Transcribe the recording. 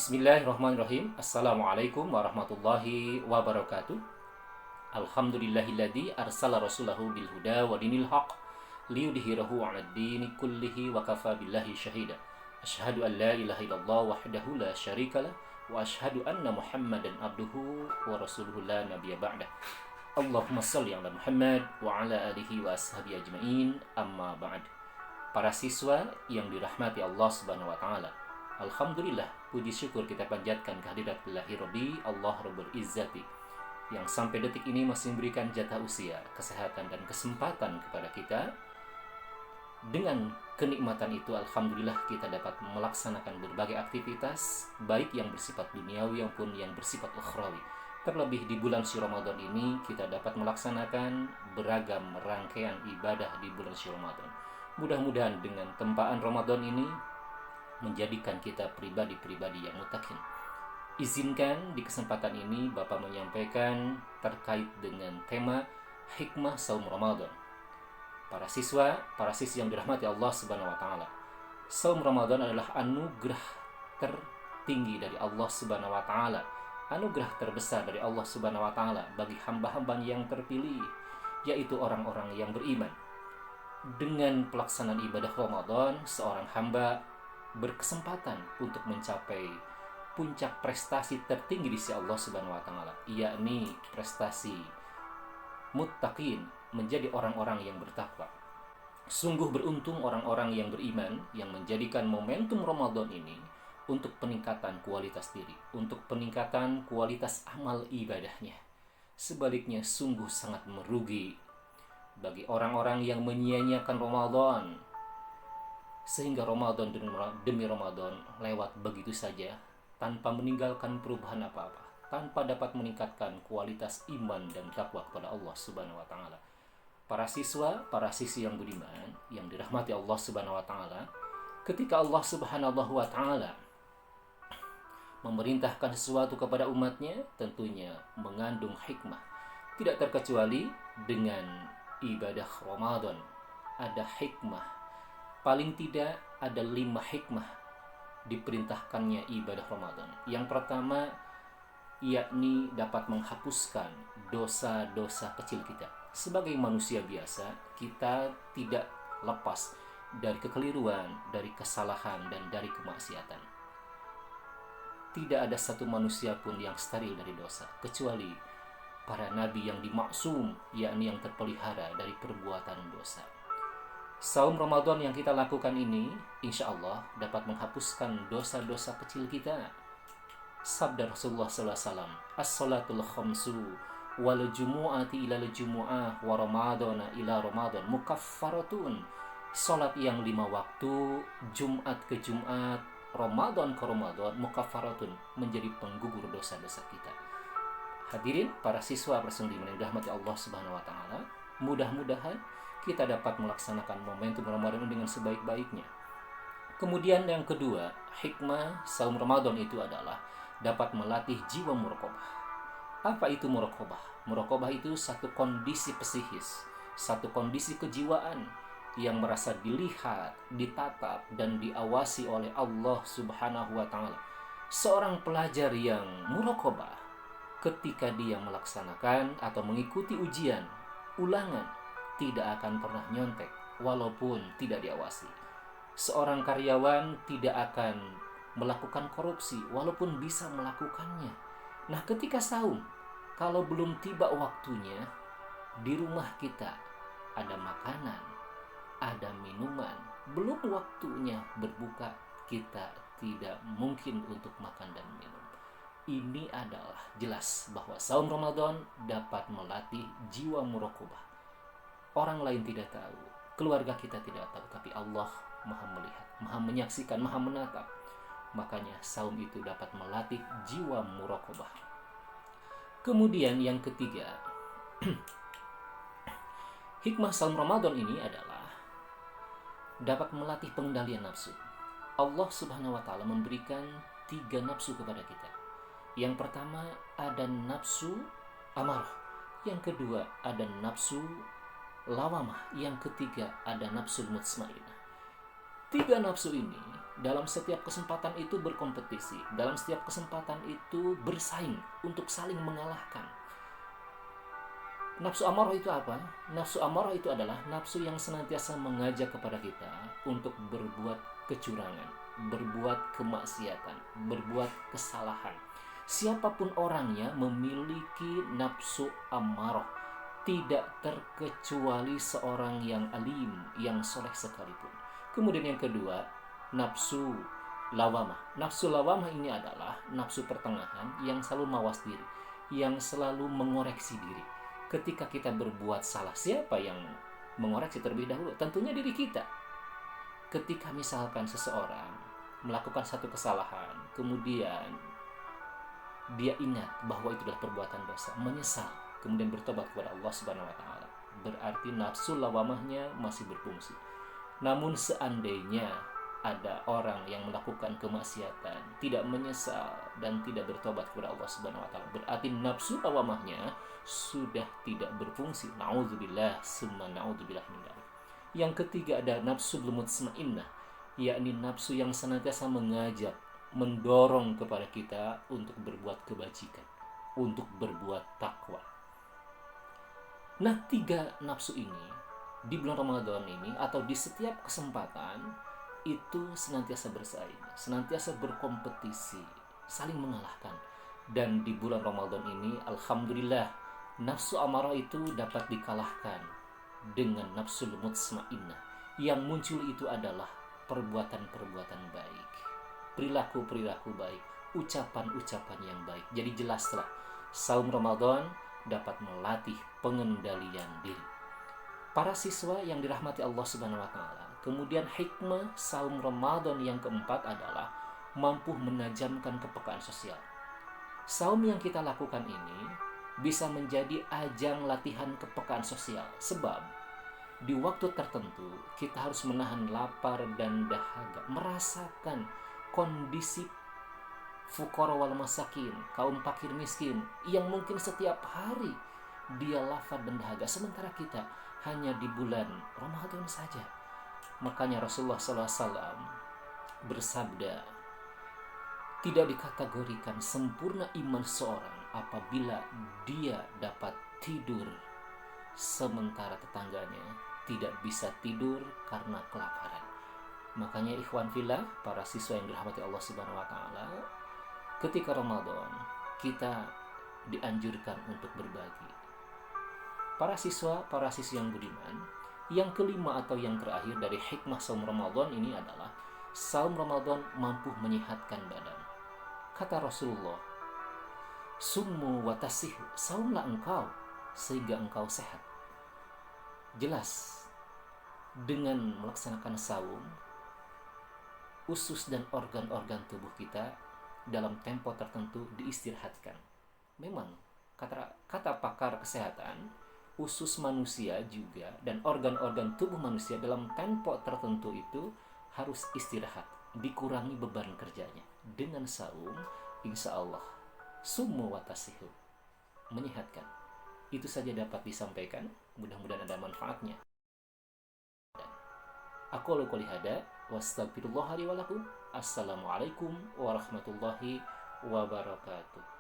Bismillahirrahmanirrahim. Assalamualaikum warahmatullahi wabarakatuh. Alhamdulillahilladzi arsala rasulahu bil huda wa dinil haq liyudhhirahu 'alad dini kullihi wa kafa billahi syahida. Asyhadu an la ilaha illallah wahdahu la syarikalah wa asyhadu anna Muhammadan abduhu wa rasuluhu la nabiyya ba'dah. Allahumma shalli 'ala Muhammad wa 'ala alihi wa ashabihi ajmain. Amma ba'd. Para siswa yang dirahmati Allah Subhanahu wa taala. Alhamdulillah, puji syukur kita panjatkan kehadirat Ilahi Rabbi Allah Rabbul Izzati yang sampai detik ini masih memberikan jatah usia, kesehatan dan kesempatan kepada kita. Dengan kenikmatan itu, alhamdulillah kita dapat melaksanakan berbagai aktivitas baik yang bersifat duniawi maupun yang bersifat ukhrawi. Terlebih di bulan Syawal Ramadan ini kita dapat melaksanakan beragam rangkaian ibadah di bulan Syawal Ramadan. Mudah-mudahan dengan tempaan Ramadan ini menjadikan kita pribadi-pribadi yang muttaqin. Izinkan di kesempatan ini Bapak menyampaikan terkait dengan tema hikmah saum Ramadan. Para siswi yang dirahmati Allah Subhanahu wa taala. Saum Ramadan adalah anugerah tertinggi dari Allah Subhanahu wa taala. Anugerah terbesar dari Allah Subhanahu wa taala bagi hamba-hamba yang terpilih, yaitu orang-orang yang beriman. Dengan pelaksanaan ibadah Ramadan, seorang hamba berkesempatan untuk mencapai puncak prestasi tertinggi di sisi Allah Subhanahu wa taala, yakni prestasi muttaqin, menjadi orang-orang yang bertakwa. Sungguh beruntung orang-orang yang beriman yang menjadikan momentum Ramadan ini untuk peningkatan kualitas diri, untuk peningkatan kualitas amal ibadahnya. Sebaliknya sungguh sangat merugi bagi orang-orang yang menyia-nyiakan Ramadan, sehingga Ramadan demi Ramadan lewat begitu saja tanpa meninggalkan perubahan apa-apa, tanpa dapat meningkatkan kualitas iman dan takwa kepada Allah Subhanahu wa taala. Para siswi yang budiman yang dirahmati Allah Subhanahu wa taala, ketika Allah Subhanahu wa taala memerintahkan sesuatu kepada umatnya, tentunya mengandung hikmah. Tidak terkecuali dengan ibadah Ramadan ada hikmah. Paling tidak ada 5 hikmah diperintahkannya ibadah Ramadan. Yang pertama, yakni dapat menghapuskan dosa-dosa kecil kita. Sebagai manusia biasa, kita tidak lepas dari kekeliruan, dari kesalahan, dan dari kemaksiatan. Tidak ada satu manusia pun yang steril dari dosa, kecuali para nabi yang dimaksum, yakni yang terpelihara dari perbuatan dosa. Saum Ramadan yang kita lakukan ini insya Allah dapat menghapuskan dosa-dosa kecil kita. Sabda Rasulullah SAW, as-salatul khamsu wal jumu'ati ilal jumu'ah wa ramadana ila ramadan mukaffaratun. Salat yang 5 waktu, Jumat ke Jumat, Ramadan ke Ramadan, mukaffaratun, menjadi penggugur dosa-dosa kita. Hadirin para siswa yang dirahmati Allah Subhanahu wa taala, mudah-mudahan kita dapat melaksanakan momentum Ramadan dengan sebaik-baiknya. Kemudian yang kedua, hikmah saum Ramadan itu adalah dapat melatih jiwa muraqabah. Apa itu muraqabah? Muraqabah itu satu kondisi psikis, satu kondisi kejiwaan yang merasa dilihat, ditatap, dan diawasi oleh Allah Subhanahu wa taala. Seorang pelajar yang muraqabah ketika dia melaksanakan atau mengikuti ujian, ulangan, tidak akan pernah nyontek walaupun tidak diawasi. Seorang karyawan tidak akan melakukan korupsi walaupun bisa melakukannya. Nah, ketika saum, kalau belum tiba waktunya, di rumah kita ada makanan, ada minuman, belum waktunya berbuka, kita tidak mungkin untuk makan dan minum. Ini adalah jelas bahwa saum Ramadan dapat melatih jiwa muraqabah. Orang lain tidak tahu, keluarga kita tidak tahu, tapi Allah Maha melihat, Maha menyaksikan, Maha menatap. Makanya saum itu dapat melatih jiwa muraqabah. Kemudian yang ketiga, hikmah saum Ramadan ini adalah dapat melatih pengendalian nafsu. Allah Subhanahu wa taala memberikan 3 nafsu kepada kita. Yang pertama ada nafsu amarah, yang kedua ada nafsu lawamah, yang ketiga ada nafsu mutmainnah. 3 nafsu ini Dalam setiap kesempatan itu berkompetisi, dalam setiap kesempatan itu bersaing untuk saling mengalahkan. Nafsu amarah itu apa? Nafsu amarah itu adalah nafsu yang senantiasa mengajak kepada kita untuk berbuat kecurangan, berbuat kemaksiatan, berbuat kesalahan. Siapapun orangnya memiliki nafsu amarah, tidak terkecuali seorang yang alim, yang soleh sekalipun. Kemudian yang kedua, nafsu lawamah. Nafsu lawamah ini adalah nafsu pertengahan yang selalu mawas diri, yang selalu mengoreksi diri. Ketika kita berbuat salah, siapa yang mengoreksi terlebih dahulu? Tentunya diri kita. Ketika misalkan seseorang melakukan satu kesalahan, kemudian dia ingat bahwa itu adalah perbuatan dosa, menyesal, kemudian bertobat kepada Allah Subhanahu wa taala, berarti nafsu lawamahnya masih berfungsi. Namun seandainya ada orang yang melakukan kemaksiatan, tidak menyesal dan tidak bertobat kepada Allah Subhanahu wa taala, berarti nafsu lawamahnya sudah tidak berfungsi. Nauzubillah, summa naudzubillah min dzalik. Yang ketiga ada nafsu mutmainnah, yakni nafsu yang senantiasa mengajak, mendorong kepada kita untuk berbuat kebajikan, untuk berbuat takwa. Nah, tiga nafsu ini di bulan Ramadan ini atau di setiap kesempatan itu senantiasa bersaing, senantiasa berkompetisi, saling mengalahkan. Dan di bulan Ramadan ini alhamdulillah nafsu amarah itu dapat dikalahkan dengan nafsu mutmainnah. Yang muncul itu adalah perbuatan-perbuatan baik, perilaku-perilaku baik, ucapan-ucapan yang baik. Jadi jelaslah saum Ramadan dapat melatih pengendalian diri. Para siswa yang dirahmati Allah Subhanahu wa taala, kemudian hikmah saum Ramadan yang keempat adalah mampu menajamkan kepekaan sosial. Saum yang kita lakukan ini bisa menjadi ajang latihan kepekaan sosial, sebab di waktu tertentu kita harus menahan lapar dan dahaga, merasakan kondisi fuqara wal masakin, kaum fakir miskin yang mungkin setiap hari dia lapar dan dahaga, sementara kita hanya di bulan Ramadan saja. Makanya Rasulullah SAW bersabda, tidak dikategorikan sempurna iman seorang apabila dia dapat tidur sementara tetangganya tidak bisa tidur karena kelaparan. Makanya ikhwan fillah, para siswa yang dirahmati Allah Subhanahu wa taala, ketika Ramadan kita dianjurkan untuk berbagi. Para siswa yang budiman, yang kelima atau yang terakhir dari hikmah saum Ramadan ini adalah saum Ramadan mampu menyehatkan badan. Kata Rasulullah, summu wa tasihu, saumlah engkau sehingga engkau sehat. Jelas, dengan melaksanakan saum, usus dan organ-organ tubuh kita dalam tempo tertentu diistirahatkan. Memang, kata pakar kesehatan, usus manusia juga dan organ-organ tubuh manusia dalam tempo tertentu itu harus istirahat, dikurangi beban kerjanya. Dengan saum, insya Allah summu wa tasihu, menyehatkan. Itu saja dapat disampaikan, mudah-mudahan ada manfaatnya. Aku qouli hada wa astaghfirullah li wa lakum. Assalamualaikum warahmatullahi wabarakatuh.